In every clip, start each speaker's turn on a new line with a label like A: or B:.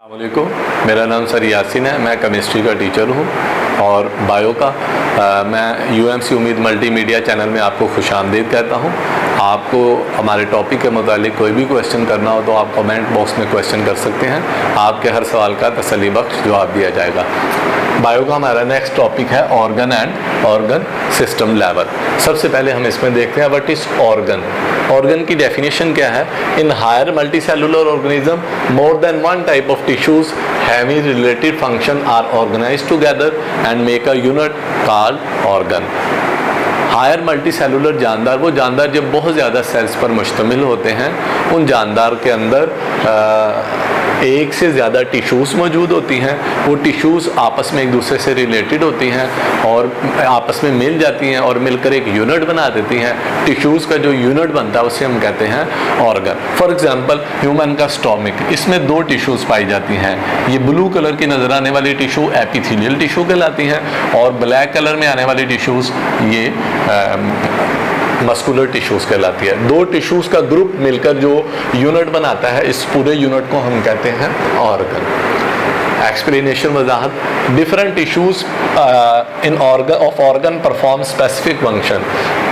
A: अस्सलामुअलैकुम, मेरा नाम सर यासिन है। मैं केमिस्ट्री का टीचर हूँ और बायो का मैं यूएमसी उम्मीद मल्टीमीडिया चैनल में आपको खुशामदीद कहता हूँ। आपको हमारे टॉपिक के मुतालिक कोई भी क्वेश्चन करना हो तो आप कमेंट बॉक्स में क्वेश्चन कर सकते हैं। आपके हर सवाल का तसल्ली बख्श जवाब दिया जाएगा। बायो का हमारा नेक्स्ट टॉपिक है organ and organ system level. सबसे पहले हम इसमें देखते हैं व्हाट इज ऑर्गन। ऑर्गन की डेफिनेशन क्या है? In higher multicellular organism more than one type of tissues having related function are organized together and make a unit called organ। Higher multi cellular जानदार, वो जानदार जब बहुत ज़्यादा सेल्स पर मुश्तमिल होते हैं, उन जानदार के अंदर एक से ज़्यादा टिश्यूज़ मौजूद होती हैं। वो टिश्यूज़ आपस में एक दूसरे से रिलेटेड होती हैं और आपस में मिल जाती हैं और मिलकर एक यूनिट बना देती हैं। टिश्यूज़ का जो यूनिट बनता है उसे हम कहते हैं ऑर्गन। फॉर एग्जांपल ह्यूमन का स्टोमिक, इसमें दो टिश्यूज़ पाई जाती हैं। ये ब्लू कलर की नज़र आने वाली टिश्यू एपिथेलियल टिश्यू कहलाती हैं और ब्लैक कलर में आने वाली टिश्यूज़ ये मस्कुलर टिश्यूज़ कहलाती है। दो टिश्यूज़ का ग्रुप मिलकर जो यूनिट बनाता है, इस पूरे यूनिट को हम कहते हैं ऑर्गन। एक्सप्लेनेशन वजाहत, different tissues in organ perform specific function.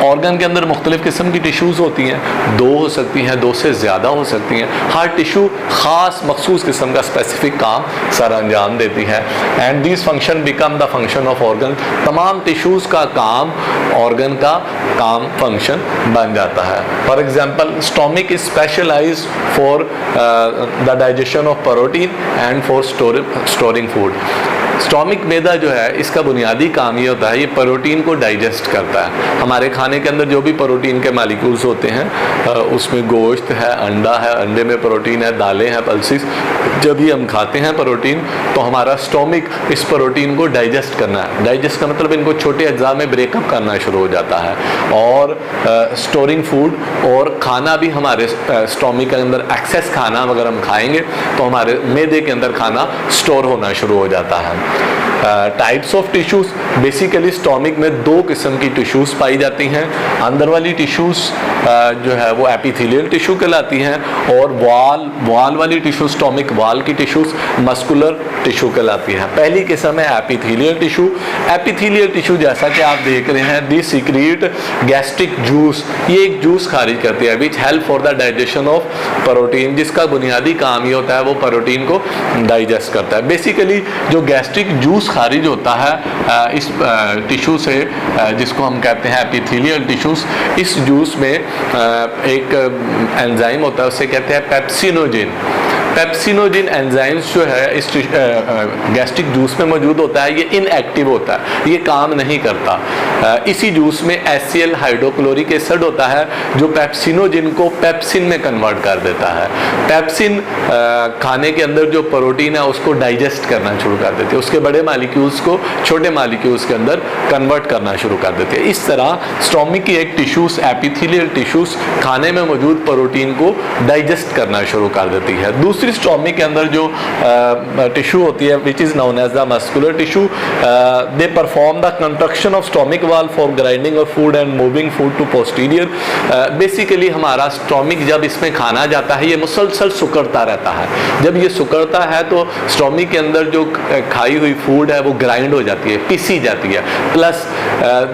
A: Organ के अंदर मुख्तलिफ किस्म की टिश्यूज़ होती हैं, दो हो सकती हैं, दो से ज़्यादा हो सकती हैं। हर टिश्यू ख़ास मखसूस किस्म का स्पेसिफिक काम सर अंजाम देती है and this function become the function of organ. तमाम टिश्यूज़ का काम ऑर्गन का काम फंक्शन बन जाता है। For example stomach is specialized for the digestion of protein and for storing food. Stomach मैदा जो है, इसका बुनियादी काम ये होता है, ये प्रोटीन को डाइजेस्ट करता है। हमारे खाने के अंदर जो भी प्रोटीन के मालिक्यूल्स होते हैं, उसमें गोश्त है, अंडा है, अंडे में प्रोटीन है, दालें हैं, पल्सिस, जब भी हम खाते हैं प्रोटीन तो हमारा स्टोमिक इस प्रोटीन को डाइजेस्ट करना है। डाइजेस्ट का मतलब इनको छोटे अज्जा में ब्रेकअप करना शुरू हो जाता है और स्टोरिंग फूड और खाना भी हमारे स्टोमिक के अंदर एक्सेस खाना अगर हम खाएंगे तो हमारे मैदे के अंदर खाना स्टोर होना शुरू हो जाता है। Types of tissues, basically stomach में दो किस्म की टिश्यूज़ पाई जाती हैं। अंदर वाली टिश्यूज़ जो है वो एपिथेलियल टिश्यू कहलाती हैं और वाल वाली टिश्यू, स्टोमिक वाल की टिश्यूज़ मस्कुलर टिश्यू कहलाती हैं। पहली किस्म है एपिथेलियल टिश्यू। एपिथेलियल टिश्यू जैसा कि आप देख रहे हैं, दी सीक्रेट गैस्ट्रिक जूस, ये एक जूस खारिज करती है which help for the digestion of protein, जिसका बुनियादी काम ये होता है वो प्रोटीन को डाइजेस्ट करता है। बेसिकली जो गैस्ट्रिक जूस खारिज होता है इस टिश्यू से, जिसको हम कहते हैं एपिथेलियल टिश्यूज, इस जूस में एक एंजाइम होता है, उसे कहते हैं पेप्सिनोजिन। पेप्सिनोजिन एंजाइम्स जो है इस गैस्ट्रिक जूस में मौजूद होता है, ये इनएक्टिव होता है, ये काम नहीं करता। इसी जूस में HCl हाइड्रोक्लोरिक एसिड होता है जो पेप्सिनोजिन को पेप्सिन में कन्वर्ट कर देता है। पेप्सिन खाने के अंदर जो प्रोटीन है उसको डाइजेस्ट करना शुरू कर देती है, उसके बड़े मालिक्यूल्स को छोटे मालिक्यूल्स के अंदर कन्वर्ट करना शुरू कर देती है। इस तरह स्टोमिक की एक टिश्यूज, एपिथेलियल टिश्यूज, खाने में मौजूद प्रोटीन को डाइजेस्ट करना शुरू कर देती है। दूसरी स्टोमिक के अंदर जो टिश्यू होती है which is known as the muscular tissue, they perform the construction of stomach wall for grinding of food and moving food to posterior. Basically हमारा स्टोमिक जब इसमें खाना जाता है ये मुसलसल सुकड़ता रहता है। जब ये सुकड़ता है तो स्टोमिक के अंदर जो खाई हुई फूड है वो ग्राइंड हो जाती है, पिसी जाती है। प्लस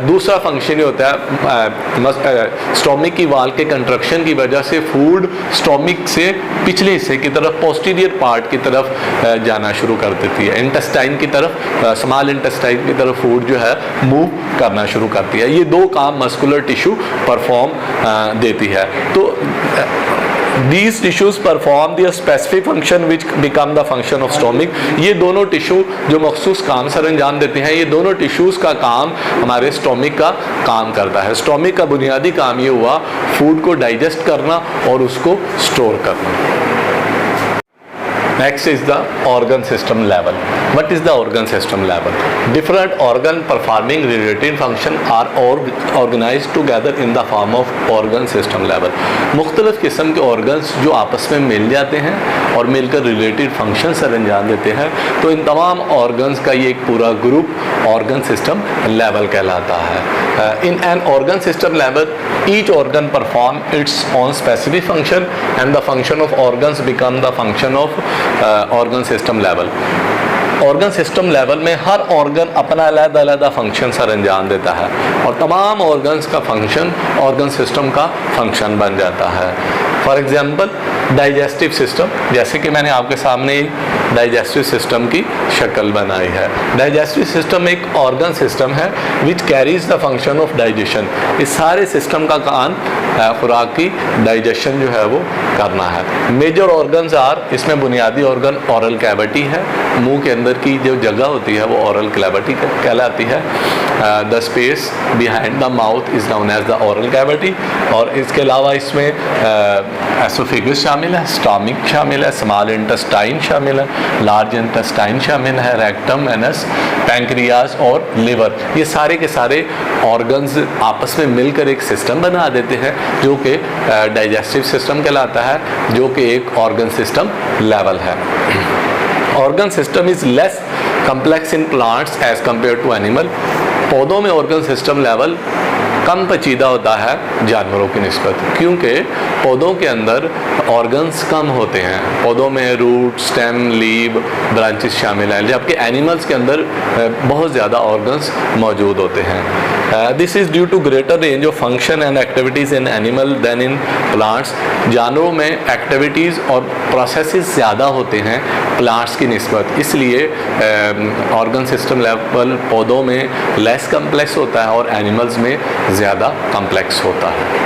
A: दूसरा फंक्शन ये होता है, स्टोमिक की वाल के कंस्ट्रक्शन की वजह से फूड स्टोमिक से पिछले हिस्से की तरफ, पोस्टीरियर पार्ट की तरफ जाना शुरू कर देती है। इंटेस्टाइन की तरफ, स्मॉल इंटेस्टाइन की तरफ फूड जो है मूव करना शुरू करती है। ये दो काम मस्कुलर टिश्यू परफॉर्म देती है। तो These tissues perform the specific function which become the function of stomach। ये दोनों टिश्यू जो मखसूस काम सर अंजाम देते हैं, ये दोनों टिश्यूज़ का काम हमारे स्टोमिक का काम करता है। स्टोमिक का बुनियादी काम ये हुआ फूड को डाइजेस्ट करना और उसको स्टोर करना। Next is the organ system level. What is the organ system level? Different organ performing related function are organized together in the form of organ system level। मुख्तलिफ किस्म के organs जो आपस में मिल जाते हैं और मिलकर related function सर अंजाम देते हैं, तो इन तमाम organs का ये एक पूरा ग्रुप organ system level कहलाता है। In an organ system level, each organ perform its own specific function and the function of organs become the function of organ system level. Organ system level में हर organ अपना अलग-अलग function sir अंजाम देता है और तमाम ऑर्गन्स का function organ system का फंक्शन बन जाता है। फॉर एग्जांपल डाइजेस्टिव सिस्टम, जैसे कि मैंने आपके सामने डाइजेस्टिव सिस्टम की शक्ल बनाई है। डाइजेस्टिव सिस्टम एक ऑर्गन सिस्टम है which carries the function of digestion. इस सारे सिस्टम का काम खुराक की डाइजेशन जो है वो करना है। मेजर ऑर्गन्स आर, इसमें बुनियादी ऑर्गन ऑरल कैविटी है, मुंह के अंदर की जो जगह होती है वो ऑरल कैविटी कहलाती है। The space behind the mouth is known as the oral cavity. और इसके अलावा इसमें एसोफेगस शामिल है, स्टमक शामिल है, स्मॉल इंटेस्टाइन शामिल है, लार्ज इंटेस्टाइन शामिल है, रेक्टम, एनस, पैंक्रियाज और लिवर। ये सारे के सारे ऑर्गन्स आपस में मिलकर एक सिस्टम बना देते हैं जो कि डाइजेस्टिव सिस्टम कहलाता है, जो कि एक ऑर्गन सिस्टम लेवल है। Organ system is less complex in plants as compare to animal. पौधों में ऑर्गन सिस्टम लेवल कम पेचीदा होता है जानवरों की निस्बत, क्योंकि पौधों के अंदर ऑर्गन्स कम होते हैं। पौधों में रूट, स्टेम, लीव, ब्रांचेस शामिल हैं, जबकि एनिमल्स के अंदर बहुत ज़्यादा ऑर्गन्स मौजूद होते हैं। This is due to greater range of function and activities in animal than in plants. जानवरों में एक्टिविटीज़ और प्रोसेसेस ज़्यादा होते हैं प्लांट्स की निस्बत, इसलिए ऑर्गन सिस्टम लेवल पौधों में लेस कम्प्लेक्स होता है और एनिमल्स में ज़्यादा कम्प्लेक्स होता है।